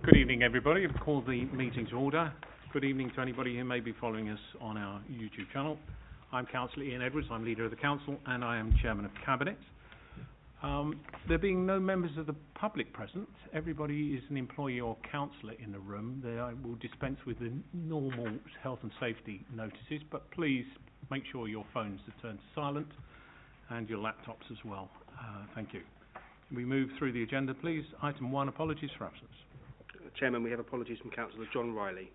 Good evening, everybody. I've called the meeting to order. Good evening to anybody who may be following us on our YouTube channel. I'm Councillor Ian Edwards. I'm Leader of the Council and I am Chairman of Cabinet. There being no members of the public present, everybody is an employee or councillor in the room. I will dispense with the normal health and safety notices, but please make sure your phones are turned to silent and your laptops as well. Thank you. We move through the agenda, please. Item 1, apologies for absence. Chairman, we have apologies from Councillor John Riley.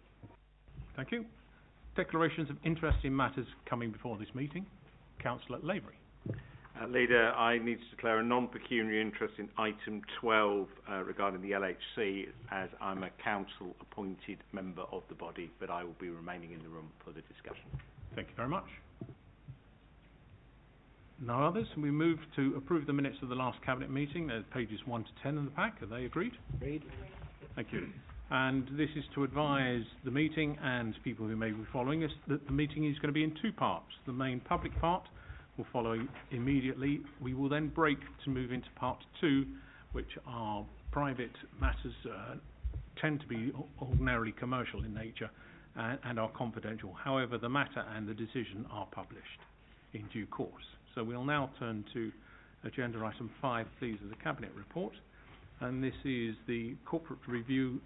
Thank you. Declarations of interest in matters coming before this meeting. Councillor Lavery. Leader, I need to declare a non-pecuniary interest in item 12 regarding the LHC, as I'm a council-appointed member of the body, but I will be remaining in the room for the discussion. Thank you very much. No others. We move to approve the minutes of the last Cabinet meeting. There's pages 1 to 10 in the pack. Are they agreed? Agreed. Thank you. And this is to advise the meeting and people who may be following us that the meeting is going to be in 2 parts. The main public part will follow immediately. We will then break to move into part 2, which are private matters, tend to be ordinarily commercial in nature and are confidential. However, the matter and the decision are published in due course. So we'll now turn to agenda item 5, please, of the Cabinet report. And this is the corporate review,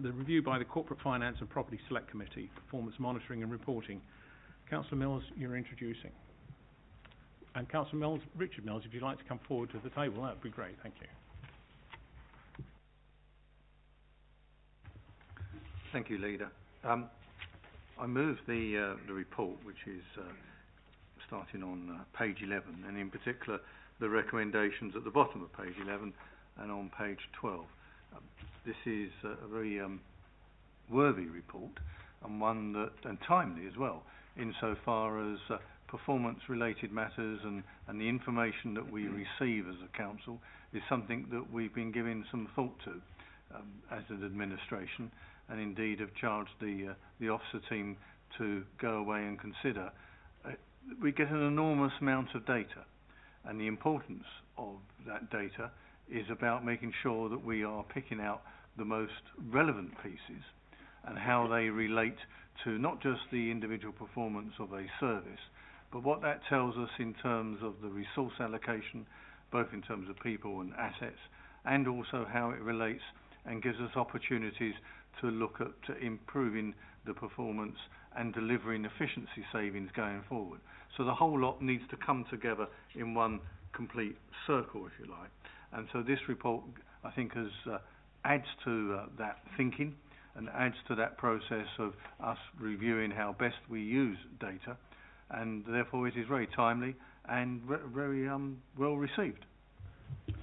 the review by the Corporate Finance and Property Select Committee, performance monitoring and reporting. Councillor Mills, you're introducing. And Councillor Mills, Richard Mills, if you'd like to come forward to the table, that would be great. Thank you. Thank you, Leader. I move the report, which is starting on page 11, and in particular the recommendations at the bottom of page 11 and on page 12. This is a very worthy report, and one that, and timely as well, insofar as performance-related matters and the information that we receive as a council is something that we've been giving some thought to as an administration, and indeed have charged the officer team to go away and consider. We get an enormous amount of data, and the importance of that data is about making sure that we are picking out the most relevant pieces and how they relate to not just the individual performance of a service, but what that tells us in terms of the resource allocation, both in terms of people and assets, and also how it relates and gives us opportunities to look at improving the performance and delivering efficiency savings going forward. So the whole lot needs to come together in one complete circle, if you like. And so this report, I think, adds to that thinking and adds to that process of us reviewing how best we use data, and therefore it is very timely and very well received.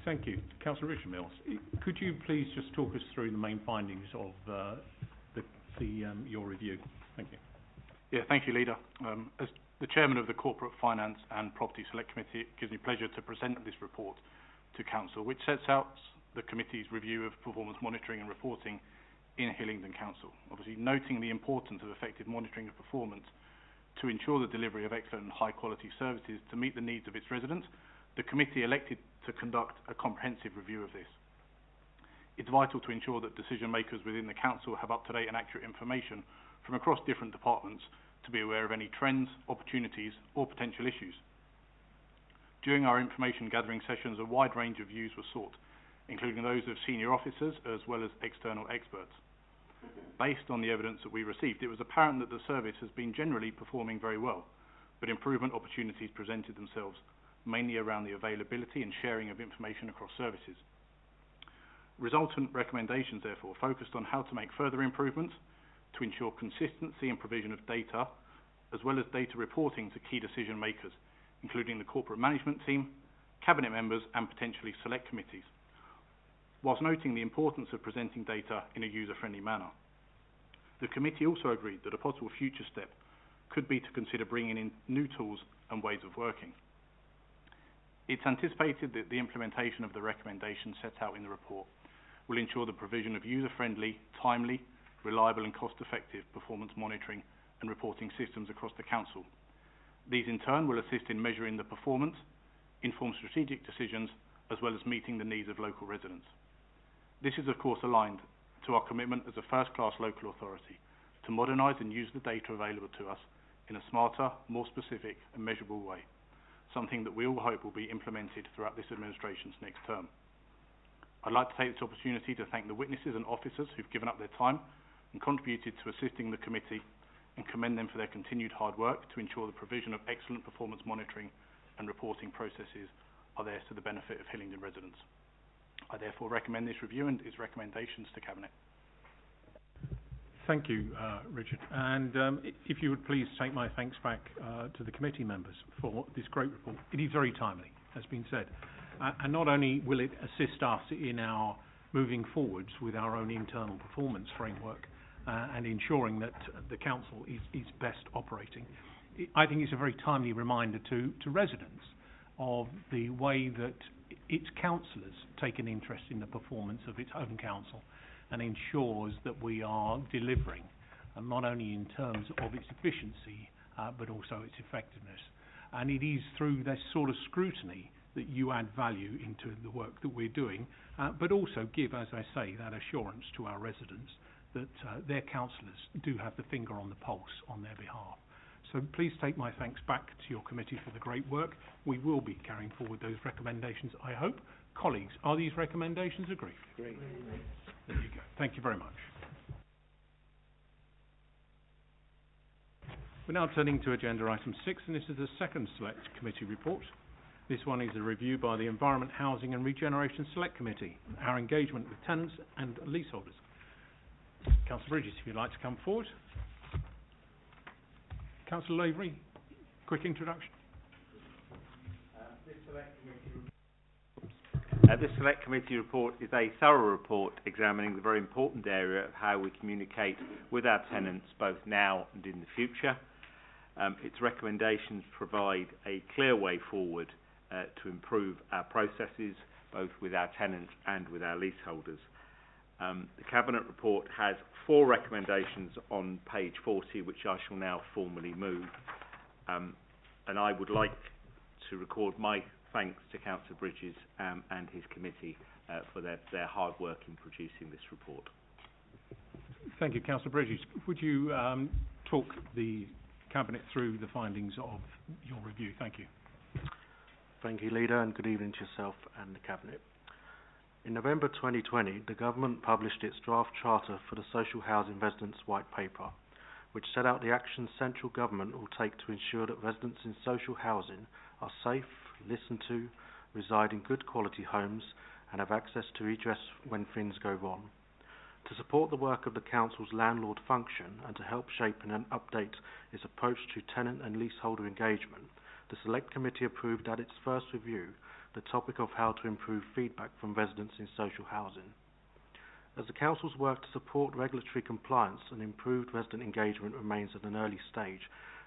Thank you. Councillor Richard Mills, could you please just talk us through the main findings of your review? Thank you. Yeah, thank you, Leader. As the Chairman of the Corporate Finance and Property Select Committee, it gives me pleasure to present this report to Council, which sets out the Committee's review of performance monitoring and reporting in Hillingdon Council. Obviously, noting the importance of effective monitoring of performance to ensure the delivery of excellent and high-quality services to meet the needs of its residents, the Committee elected to conduct a comprehensive review of this. It's vital to ensure that decision makers within the Council have up-to-date and accurate information from across different departments to be aware of any trends, opportunities or potential issues. During our information gathering sessions, a wide range of views were sought, including those of senior officers as well as external experts. Based on the evidence that we received, it was apparent that the service has been generally performing very well, but improvement opportunities presented themselves, mainly around the availability and sharing of information across services. Resultant recommendations, therefore, focused on how to make further improvements to ensure consistency and provision of data, as well as data reporting to key decision makers, including the corporate management team, cabinet members and potentially select committees, whilst noting the importance of presenting data in a user-friendly manner. The committee also agreed that a possible future step could be to consider bringing in new tools and ways of working. It's anticipated that the implementation of the recommendations set out in the report will ensure the provision of user-friendly, timely, reliable and cost-effective performance monitoring and reporting systems across the Council. These in turn will assist in measuring the performance, inform strategic decisions, as well as meeting the needs of local residents. This is of course aligned to our commitment as a first-class local authority to modernise and use the data available to us in a smarter, more specific and measurable way, something that we all hope will be implemented throughout this administration's next term. I'd like to take this opportunity to thank the witnesses and officers who've given up their time and contributed to assisting the committee, and commend them for their continued hard work to ensure the provision of excellent performance monitoring and reporting processes are there to the benefit of Hillingdon residents. I therefore recommend this review and its recommendations to Cabinet. Thank you, Richard. And if you would please take my thanks back to the committee members for this great report. It is very timely, as been said. And not only will it assist us in our moving forwards with our own internal performance framework and ensuring that the council is best operating, I think it's a very timely reminder to residents of the way that its councillors take an interest in the performance of its own council and ensures that we are delivering, not only in terms of its efficiency, but also its effectiveness. And it is through this sort of scrutiny that you add value into the work that we're doing, but also give, as I say, that assurance to our residents that their councillors do have the finger on the pulse on their behalf. So please take my thanks back to your committee for the great work. We will be carrying forward those recommendations, I hope. Colleagues, are these recommendations agreed? Great. There you go. Thank you very much. We're now turning to agenda item 6, and this is the second Select Committee report. This one is a review by the Environment, Housing and Regeneration Select Committee, our engagement with tenants and leaseholders. Councillor Bridges, if you'd like to come forward. Councillor Lavery, quick introduction. This Select Committee report is a thorough report examining the very important area of how we communicate with our tenants both now and in the future. Its recommendations provide a clear way forward to improve our processes both with our tenants and with our leaseholders. The Cabinet report has 4 recommendations on page 40, which I shall now formally move. And I would like to record my thanks to Councillor Bridges and his committee for their hard work in producing this report. Thank you, Councillor Bridges. Would you talk the Cabinet through the findings of your review? Thank you. Thank you, Leader, and good evening to yourself and the Cabinet. In November 2020, the Government published its draft charter for the Social Housing Residents White Paper, which set out the actions central government will take to ensure that residents in social housing are safe, listened to, reside in good quality homes and have access to redress when things go wrong. To support the work of the Council's landlord function and to help shape and update its approach to tenant and leaseholder engagement, the Select Committee approved at its first review the topic of how to improve feedback from residents in social housing. As the Council's work to support regulatory compliance and improved resident engagement remains at an early stage,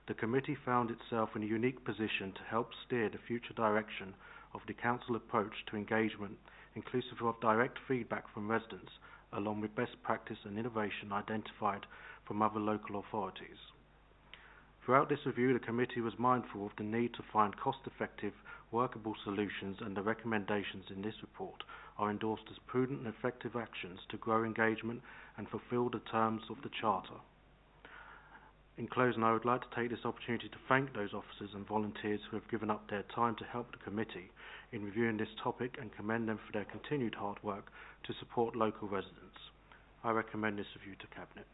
the Committee found itself in a unique position to help steer the future direction of the Council approach to engagement, inclusive of direct feedback from residents, along with best practice and innovation identified from other local authorities. Throughout this review, the Committee was mindful of the need to find cost-effective, workable solutions, and the recommendations in this report are endorsed as prudent and effective actions to grow engagement and fulfil the terms of the Charter. In closing, I would like to take this opportunity to thank those officers and volunteers who have given up their time to help the Committee in reviewing this topic and commend them for their continued hard work to support local residents. I recommend this review to Cabinet.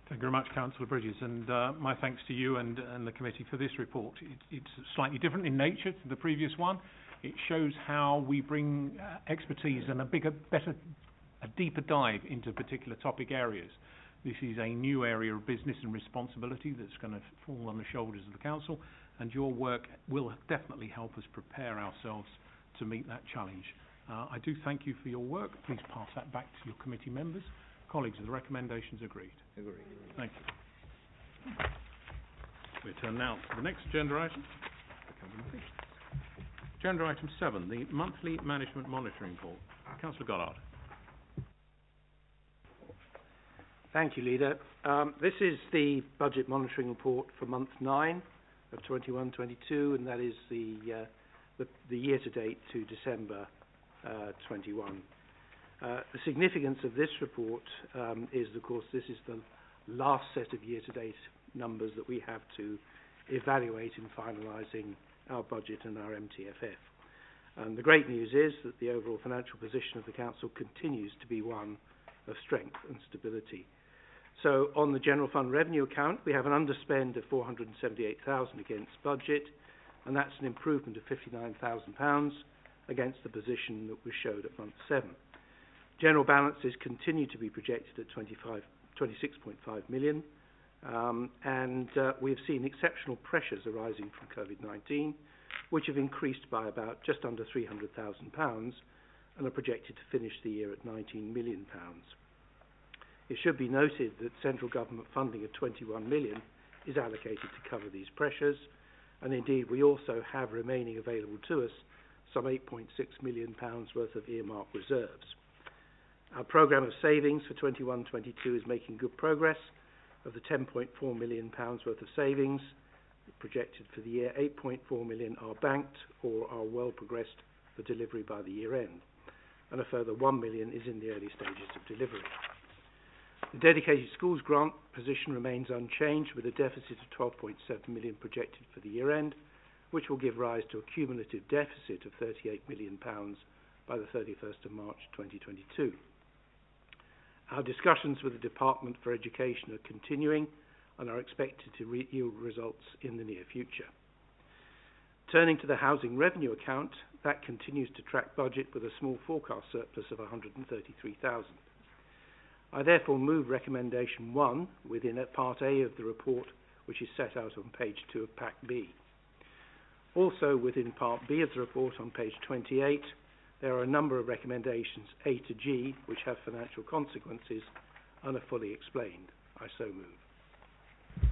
Thank you very much, Councillor Bridges, and my thanks to you and the committee for this report. It's slightly different in nature to the previous one. It shows how we bring expertise and a deeper dive into particular topic areas. This is a new area of business and responsibility that's going to fall on the shoulders of the Council, and your work will definitely help us prepare ourselves to meet that challenge. I do thank you for your work. Please pass that back to your committee members. Colleagues, are the recommendations agreed? Agreed. Thank you. We turn now to the next agenda item. Agenda item 7, the monthly management monitoring report. Councillor Goddard. Thank you, Leader. This is the budget monitoring report for month 9 of 21-22, and that is the year to date to December 21. The significance of this report is, of course, this is the last set of year-to-date numbers that we have to evaluate in finalising our budget and our MTFF. And the great news is that the overall financial position of the Council continues to be one of strength and stability. So on the General Fund revenue account, we have an underspend of £478,000 against budget, and that's an improvement of £59,000 against the position that was showed at month 7. General balances continue to be projected at 26.5 million, and we've seen exceptional pressures arising from COVID-19, which have increased by about just under £300,000 and are projected to finish the year at £19 million. It should be noted that central government funding of £21 million is allocated to cover these pressures, and indeed we also have remaining available to us some £8.6 million worth of earmarked reserves. Our programme of savings for 21-22 is making good progress. Of the £10.4 million worth of savings projected for the year, £8.4 million are banked or are well progressed for delivery by the year end, and a further £1 million is in the early stages of delivery. The dedicated schools grant position remains unchanged, with a deficit of £12.7 million projected for the year end, which will give rise to a cumulative deficit of £38 million by the 31st of March 2022. Our discussions with the Department for Education are continuing and are expected to yield results in the near future. Turning to the housing revenue account, that continues to track budget with a small forecast surplus of £133,000. I therefore move recommendation 1 within Part A of the report, which is set out on page 2 of Pack B. Also within Part B of the report on page 28, there are a number of recommendations A to G which have financial consequences and are fully explained. I so move.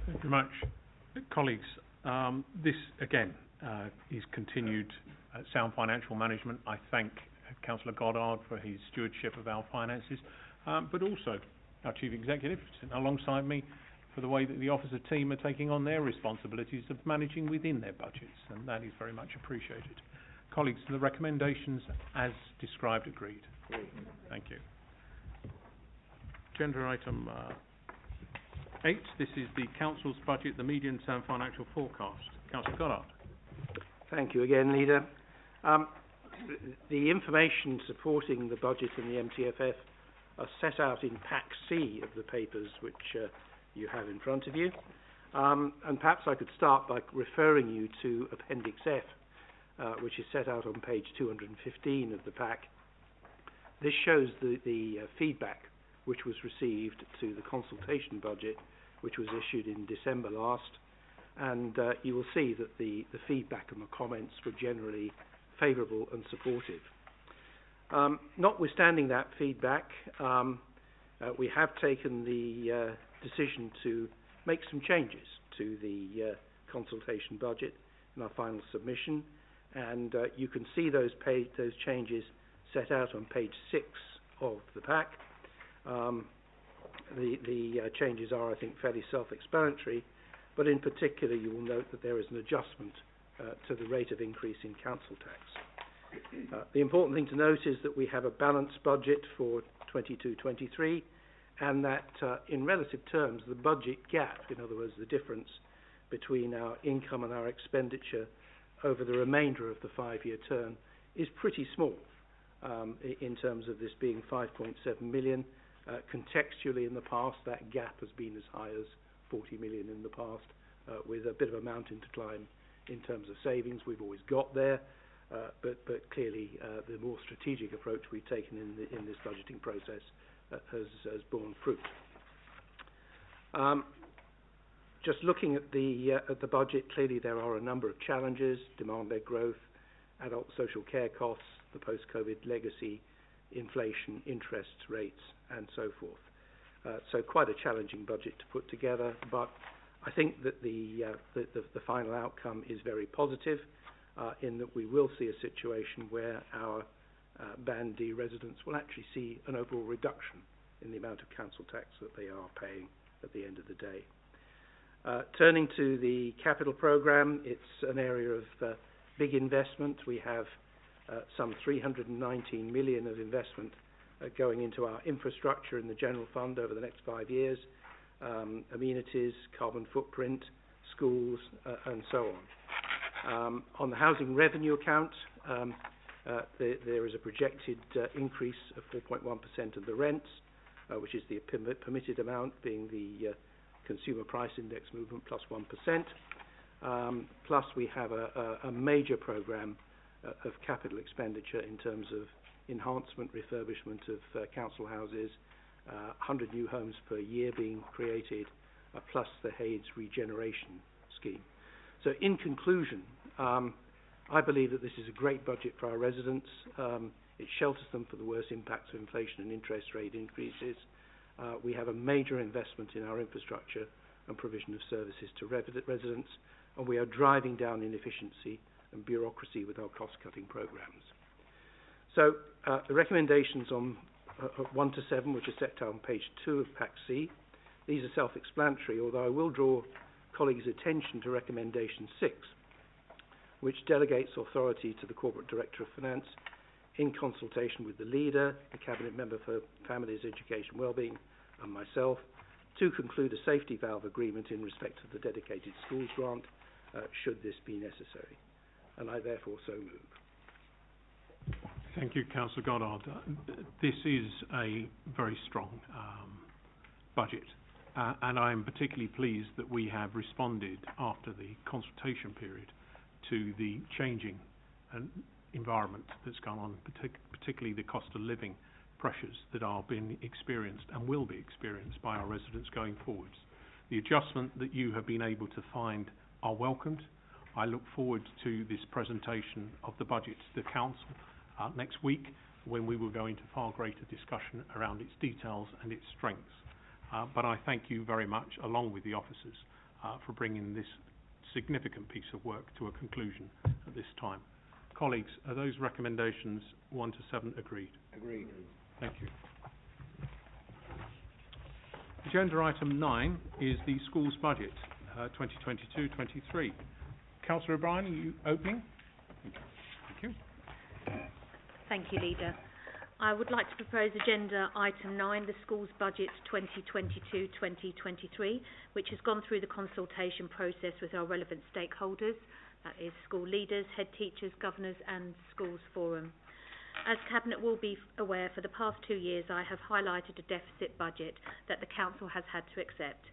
Thank you very much. Colleagues, this again is continued sound financial management. I thank Councillor Goddard for his stewardship of our finances, but also our Chief Executive sitting alongside me for the way that the officer team are taking on their responsibilities of managing within their budgets, and that is very much appreciated. Colleagues, the recommendations as described agreed. Thank you. Agenda item 8, this is the Council's budget, the medium-term financial forecast. Councillor Goddard. Thank you again, Leader. The information supporting the budget and the MTFF are set out in Pack C of the papers which you have in front of you. And perhaps I could start by referring you to Appendix F, which is set out on page 215 of the pack. This shows the feedback which was received to the consultation budget, which was issued in December last, and you will see that the feedback and the comments were generally favourable and supportive. Notwithstanding that feedback, we have taken the decision to make some changes to the consultation budget in our final submission, and you can see those changes set out on page 6 of the pack. The changes are, I think, fairly self-explanatory, but in particular you will note that there is an adjustment to the rate of increase in council tax. The important thing to note is that we have a balanced budget for 22-23, and that in relative terms the budget gap, in other words the difference between our income and our expenditure over the remainder of the 5-year term, is pretty small in terms of this being 5.7 million. Contextually in the past that gap has been as high as 40 million in the past, with a bit of a mountain to climb in terms of savings. We've always got there, but clearly the more strategic approach we've taken in this budgeting process has borne fruit. Just looking at the budget, clearly there are a number of challenges: demand-led growth, adult social care costs, the post-COVID legacy, inflation, interest rates, and so forth. So quite a challenging budget to put together, but I think that the final outcome is very positive, in that we will see a situation where our Band D residents will actually see an overall reduction in the amount of council tax that they are paying at the end of the day. Turning to the capital programme, it's an area of big investment. We have some 319 million of investment going into our infrastructure in the general fund over the next 5 years, amenities, carbon footprint, schools, and so on. On the housing revenue account, there is a projected increase of 4.1% of the rents, which is the permitted amount, being the consumer price index movement plus 1%. Plus we have a major programme of capital expenditure in terms of enhancement, refurbishment of council houses, 100 new homes per year being created, plus the Hades regeneration scheme. So in conclusion, I believe that this is a great budget for our residents. It shelters them for the worst impacts of inflation and interest rate increases. We have a major investment in our infrastructure and provision of services to residents, and we are driving down inefficiency and bureaucracy with our cost-cutting programmes. So the recommendations on 1 to 7, which are set out on page 2 of Pack C, these are self-explanatory, although I will draw colleagues' attention to recommendation 6, which delegates authority to the Corporate Director of Finance in consultation with the leader, the Cabinet Member for Families, Education, Wellbeing, and myself, to conclude a safety valve agreement in respect of the dedicated schools grant, should this be necessary. And I therefore so move. Thank you, Councillor Goddard. This is a very strong budget, and I am particularly pleased that we have responded after the consultation period to the changing environment that's gone on, particularly the cost of living pressures that are being experienced and will be experienced by our residents going forwards. The adjustment that you have been able to find are welcomed. I look forward to this presentation of the budget to the Council next week, when we will go into far greater discussion around its details and its strengths. But I thank you very much, along with the officers, for bringing this significant piece of work to a conclusion at this time. Colleagues, are those recommendations 1 to 7 agreed? Agreed. Thank you. Agenda item 9 is the school's budget, 2022-23. Councillor O'Brien, are you opening? Thank you. Thank you, Leader. I would like to propose agenda item 9, the school's budget 2022-2023, which has gone through the consultation process with our relevant stakeholders, that is school leaders, head teachers, governors and schools forum. As Cabinet will be aware, for the past 2 years I have highlighted a deficit budget that the Council has had to accept.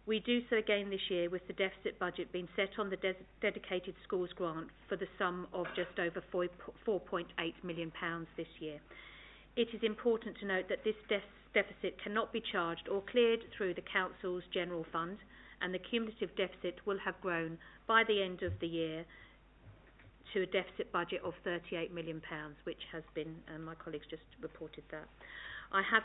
We do so again this year, with the deficit budget being set on the dedicated schools grant for the sum of just over £4.8 million this year. It is important to note that this deficit cannot be charged or cleared through the Council's general fund, and the cumulative deficit will have grown by the end of the year to a deficit budget of £38 million, which has been, my colleagues just reported that. I have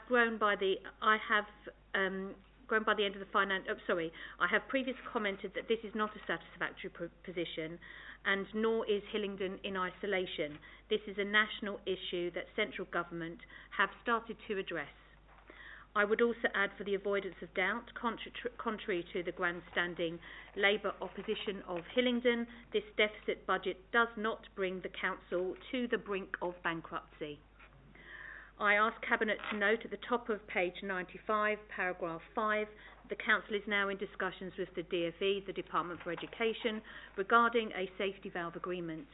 previously commented that this is not a satisfactory position, and nor is Hillingdon in isolation. This is a national issue that central government have started to address. I would also add, for the avoidance of doubt, contrary to the grandstanding Labour opposition of Hillingdon, this deficit budget does not bring the council to the brink of bankruptcy. I ask Cabinet to note at the top of page 95, paragraph 5, the Council is now in discussions with the DfE, the Department for Education, regarding a safety valve agreement,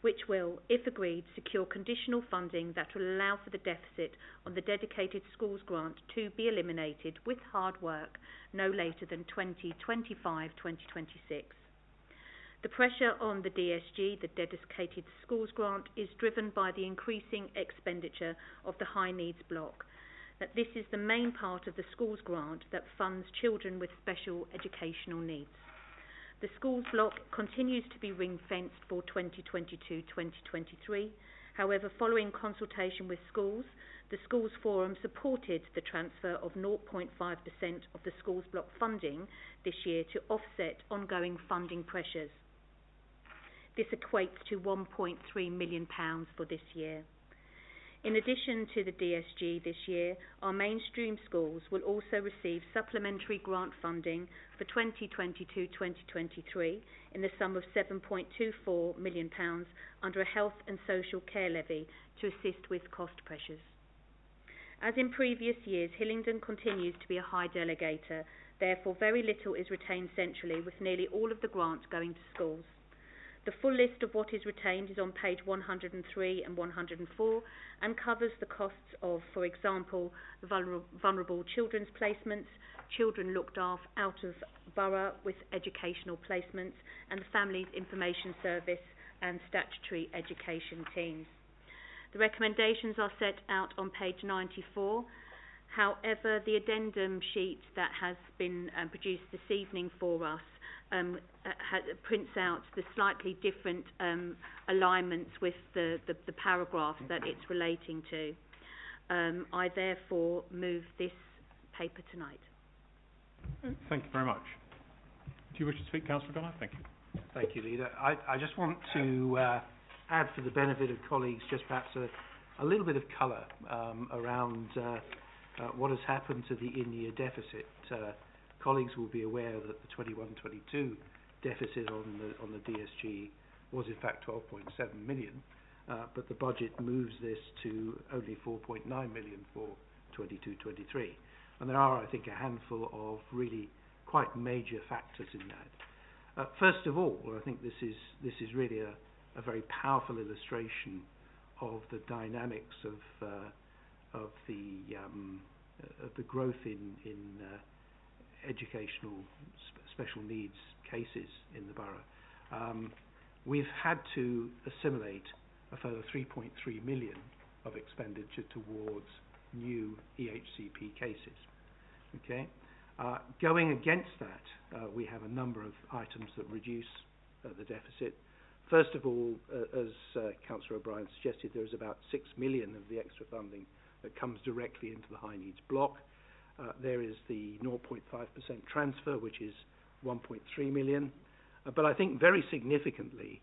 which will, if agreed, secure conditional funding that will allow for the deficit on the dedicated schools grant to be eliminated with hard work no later than 2025-2026. The pressure on the DSG, the dedicated schools grant, is driven by the increasing expenditure of the high needs block. That this is the main part of the schools grant that funds children with special educational needs. The schools block continues to be ring-fenced for 2022-2023. However, following consultation with schools, the schools forum supported the transfer of 0.5% of the schools block funding this year to offset ongoing funding pressures. This equates to £1.3 million for this year. In addition to the DSG this year, our mainstream schools will also receive supplementary grant funding for 2022-2023 in the sum of £7.24 million under a health and social care levy to assist with cost pressures. As in previous years, Hillingdon continues to be a high delegator, therefore very little is retained centrally, with nearly all of the grants going to schools. The full list of what is retained is on page 103 and 104 and covers the costs of, for example, vulnerable children's placements, children looked after out of borough with educational placements, and the Families Information Service and statutory education teams. The recommendations are set out on page 94. However, the addendum sheet that has been produced this evening for us prints out the slightly different alignments with the paragraph that it's relating to. I therefore move this paper tonight. Thank you very much. Do you wish to speak, Councillor Gunnar? Thank you. Thank you, Leader. I just want to add, for the benefit of colleagues, just perhaps a little bit of colour around what has happened to the in-year deficit. Colleagues will be aware that the 21-22 deficit on the DSG was in fact 12.7 million, but the budget moves this to only 4.9 million for 22-23. And there are, I think, a handful of really quite major factors in that. First of all, I think this is really a very powerful illustration of the dynamics of the growth in educational special needs cases in the borough. We've had to assimilate a further 3.3 million of expenditure towards new EHCP cases. Okay, going against that, we have a number of items that reduce the deficit. First of all, as Councillor O'Brien suggested, there is about 6 million of the extra funding that comes directly into the high needs block. There is the 0.5% transfer, which is 1.3 million. But I think very significantly,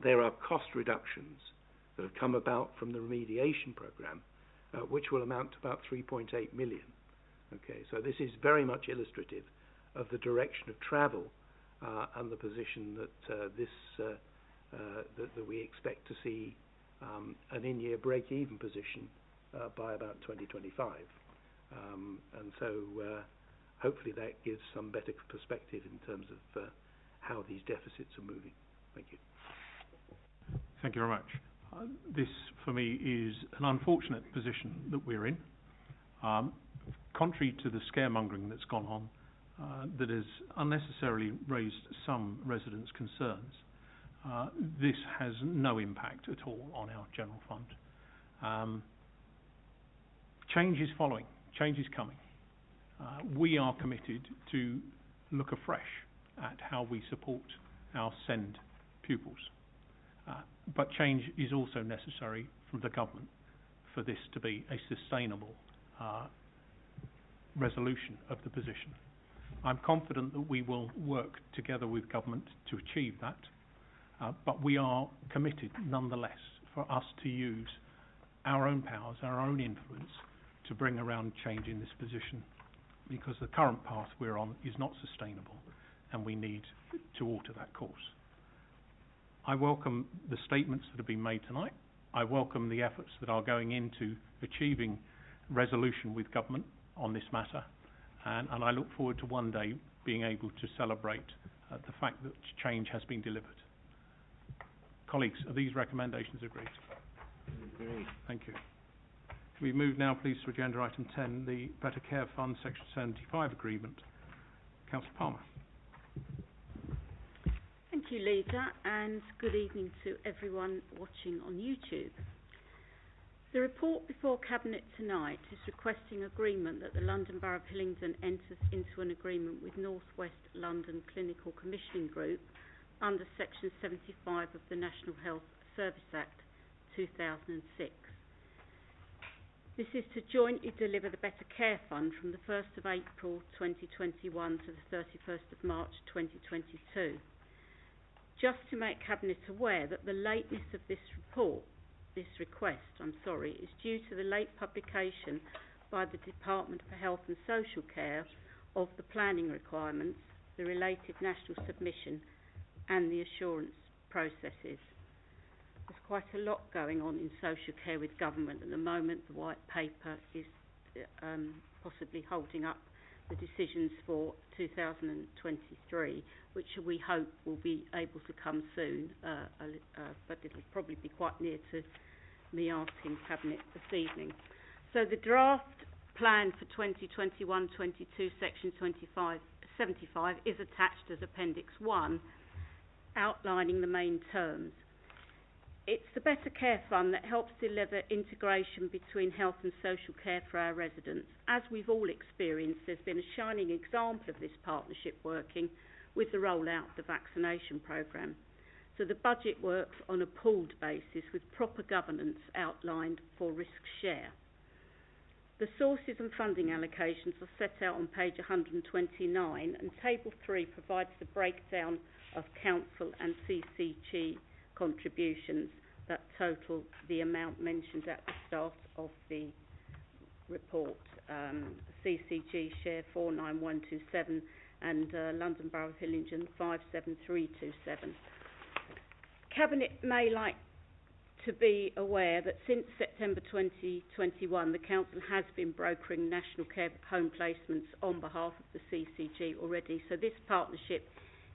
there are cost reductions that have come about from the remediation programme, which will amount to about 3.8 million. Okay, so this is very much illustrative of the direction of travel and the position that that we expect to see an in-year break-even position by about 2025. And so hopefully that gives some better perspective in terms of how these deficits are moving. Thank you. Thank you very much. This, for me, is an unfortunate position that we're in. Contrary to the scaremongering that's gone on, that has unnecessarily raised some residents' concerns, this has no impact at all on our general fund. Change is following. Change is coming. We are committed to look afresh at how we support our SEND pupils. But change is also necessary from the government for this to be a sustainable resolution of the position. I'm confident that we will work together with government to achieve that, but we are committed nonetheless for us to use our own powers, our own influence, to bring around change in this position, because the current path we're on is not sustainable and we need to alter that course. I welcome the statements that have been made tonight. I welcome the efforts that are going into achieving resolution with government on this matter, and I look forward to one day being able to celebrate the fact that change has been delivered. Colleagues, are these recommendations agreed? Agreed. Thank you. We move now, please, to agenda item 10, the Better Care Fund Section 75 agreement. Councillor Palmer. Thank you, Leader, and good evening to everyone watching on YouTube. The report before Cabinet tonight is requesting agreement that the London Borough of Hillingdon enters into an agreement with North West London Clinical Commissioning Group under Section 75 of the National Health Service Act 2006. This is to jointly deliver the Better Care Fund from the 1st of April 2021 to the 31st of March 2022. Just to make Cabinet aware that the lateness of this request, is due to the late publication by the Department for Health and Social Care of the planning requirements, the related national submission and the assurance processes. As quite a lot going on in social care with government at the moment. The White Paper is possibly holding up the decisions for 2023, which we hope will be able to come soon, but it'll probably be quite near to me asking Cabinet this evening. So the draft plan for 2021-22, section 75 is attached as Appendix 1, outlining the main terms. It's the Better Care Fund that helps deliver integration between health and social care for our residents. As we've all experienced, there's been a shining example of this partnership working with the rollout of the vaccination programme. So the budget works on a pooled basis with proper governance outlined for risk share. The sources and funding allocations are set out on page 129, and Table 3 provides the breakdown of council and CCG contributions that total the amount mentioned at the start of the report. CCG share 49127 and London Borough of Hillingdon 57327. Cabinet may like to be aware that since September 2021 the Council has been brokering national care home placements on behalf of the CCG already, so this partnership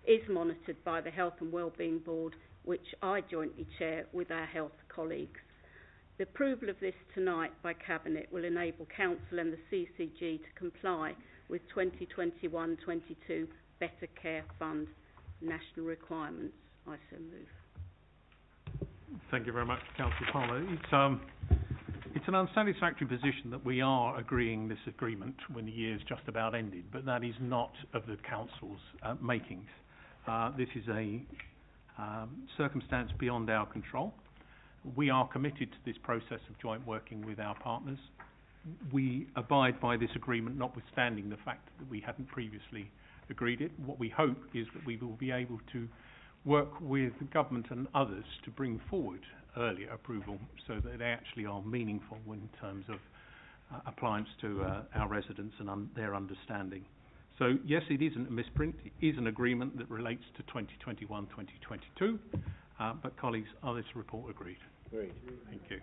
is monitored by the Health and Wellbeing Board, which I jointly chair with our health colleagues. The approval of this tonight by Cabinet will enable Council and the CCG to comply with 2021-22 Better Care Fund national requirements. I so move. Thank you very much, Councillor Palmer. It's an unsatisfactory position that we are agreeing this agreement when the year's just about ended, but that is not of the Council's makings. This is a circumstance beyond our control. We are committed to this process of joint working with our partners. We abide by this agreement, notwithstanding the fact that we hadn't previously agreed it. What we hope is that we will be able to work with the government and others to bring forward earlier approval so that they actually are meaningful in terms of appliance to our residents and their understanding. So yes, it isn't a misprint. It is an agreement that relates to 2021-2022, but colleagues, are this report agreed? Agreed. Thank you.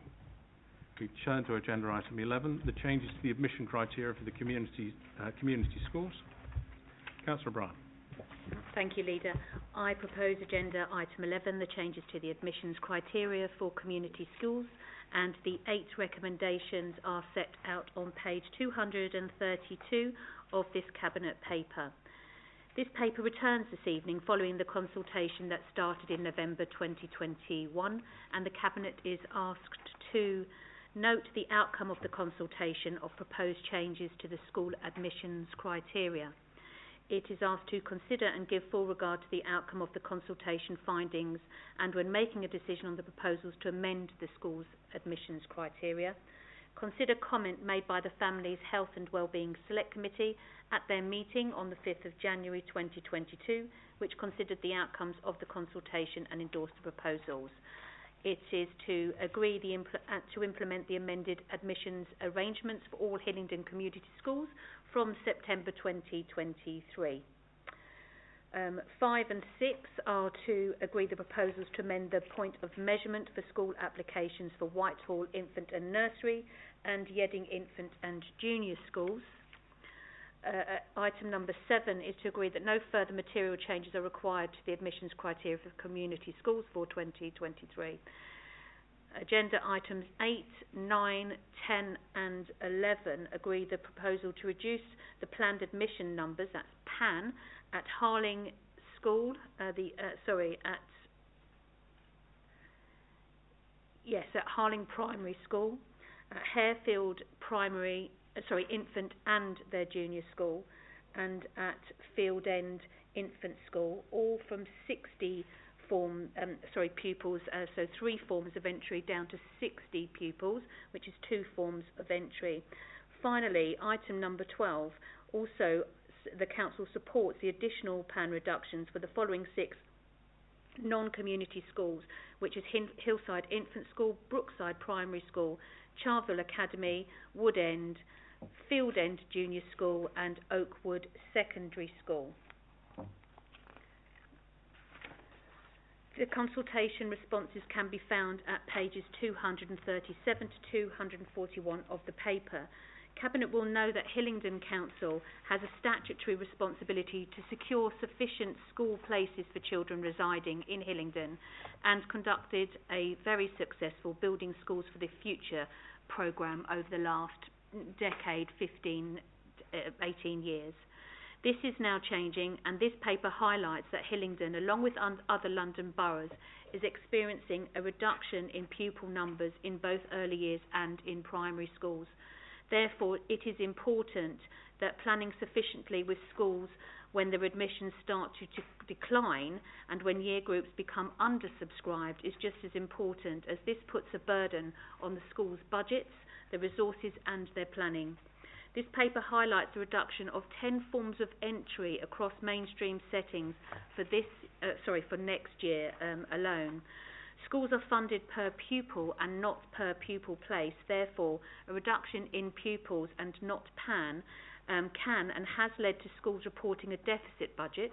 We turn to agenda item 11, the changes to the admission criteria for the community schools. Councillor O'Brien. Thank you, Leader. I propose agenda item 11, the changes to the admissions criteria for community schools, and the 8 recommendations are set out on page 232 of this Cabinet paper. This paper returns this evening following the consultation that started in November 2021, and the Cabinet is asked to note the outcome of the consultation of proposed changes to the school admissions criteria. It is asked to consider and give full regard to the outcome of the consultation findings, and when making a decision on the proposals to amend the school's admissions criteria, consider comment made by the Families, Health and Wellbeing Select Committee at their meeting on the 5th of January 2022, which considered the outcomes of the consultation and endorsed the proposals. It is to agree to implement the amended admissions arrangements for all Hillingdon community schools from September 2023. 5 and 6 are to agree the proposals to amend the point of measurement for school applications for Whitehall Infant and Nursery and Yedding Infant and Junior Schools. Item number 7 is to agree that no further material changes are required to the admissions criteria for community schools for 2023. Agenda items 8, 9, 10 and 11 agree the proposal to reduce the planned admission numbers, that's PAN, at Harling School, at Harling Primary School, Harefield Infant and their junior school, and at Field End Infant School, all from 60 pupils, so 3 forms of entry down to 60 pupils, which is 2 forms of entry. Finally, item number 12, also the Council supports the additional PAN reductions for the following 6 non-community schools, which is Hillside Infant School, Brookside Primary School, Charville Academy, Wood End, Field End Junior School and Oakwood Secondary School. The consultation responses can be found at pages 237 to 241 of the paper. Cabinet will know that Hillingdon Council has a statutory responsibility to secure sufficient school places for children residing in Hillingdon and conducted a very successful Building Schools for the Future programme over the last decade, 18 years. This is now changing, and this paper highlights that Hillingdon, along with other London boroughs, is experiencing a reduction in pupil numbers in both early years and in primary schools. Therefore, it is important that planning sufficiently with schools when their admissions start to decline and when year groups become undersubscribed is just as important, as this puts a burden on the school's budgets, their resources and their planning. This paper highlights the reduction of 10 forms of entry across mainstream settings for next year alone. Schools are funded per pupil and not per pupil place. Therefore, a reduction in pupils and not PAN can and has led to schools reporting a deficit budget,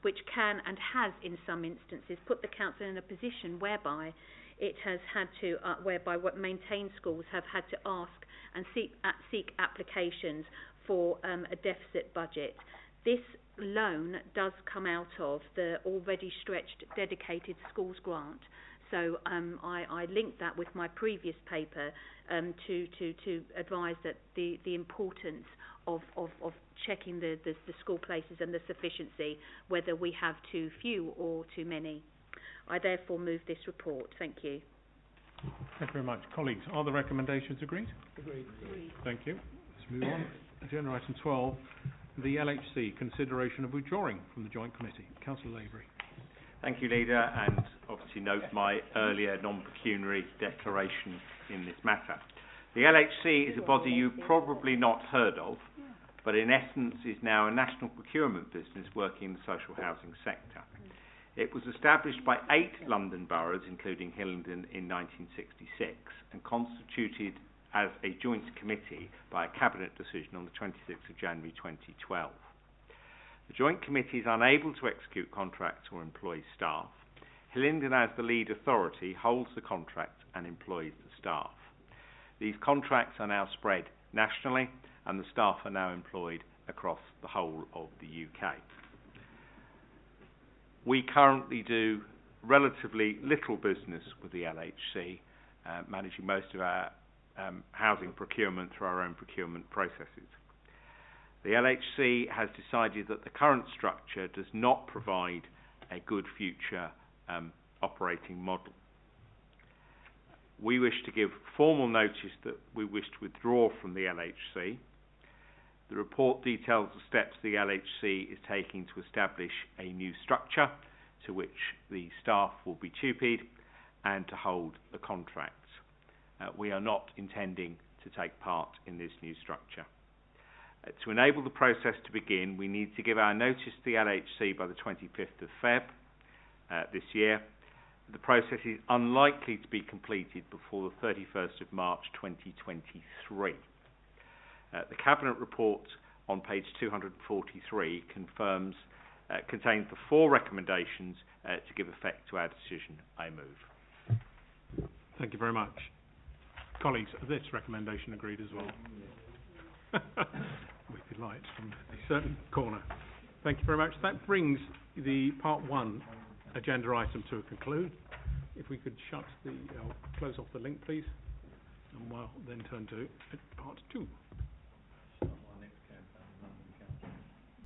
which can and has in some instances put the council in a position whereby it has had to, maintained schools have had to ask and seek applications for a deficit budget. This loan does come out of the already stretched dedicated schools grant. So I linked that with my previous paper to advise that the importance of checking the school places and the sufficiency, whether we have too few or too many. I therefore move this report. Thank you. Thank you very much. Colleagues, are the recommendations agreed? Agreed. Thank you. Let's move on. Agenda item 12, the LHC, consideration of withdrawing from the Joint Committee. Councillor Lavery. Thank you, Leader, and obviously note my earlier non-pecuniary declaration in this matter. The LHC is a body you've probably not heard of, but in essence is now a national procurement business working in the social housing sector. It was established by 8 London boroughs, including Hillingdon, in 1966 and constituted as a joint committee by a cabinet decision on the 26th of January 2012. The joint committee is unable to execute contracts or employ staff. Hillingdon, as the lead authority, holds the contract and employs the staff. These contracts are now spread nationally and the staff are now employed across the whole of the UK. We currently do relatively little business with the LHC, managing most of our housing procurement through our own procurement processes. The LHC has decided that the current structure does not provide a good future operating model. We wish to give formal notice that we wish to withdraw from the LHC. The report details the steps the LHC is taking to establish a new structure to which the staff will be tupied and to hold the contracts. We are not intending to take part in this new structure. To enable the process to begin, we need to give our notice to the LHC by the 25th of Feb this year. The process is unlikely to be completed before the 31st of March 2023. The Cabinet report on page 243 contains the 4 recommendations to give effect to our decision. I move. Thank you very much. Colleagues, this recommendation agreed as well. With delight from a certain corner. Thank you very much. That brings the part 1 agenda item to a conclude. If we could close off the link, please, and we'll then turn to part 2.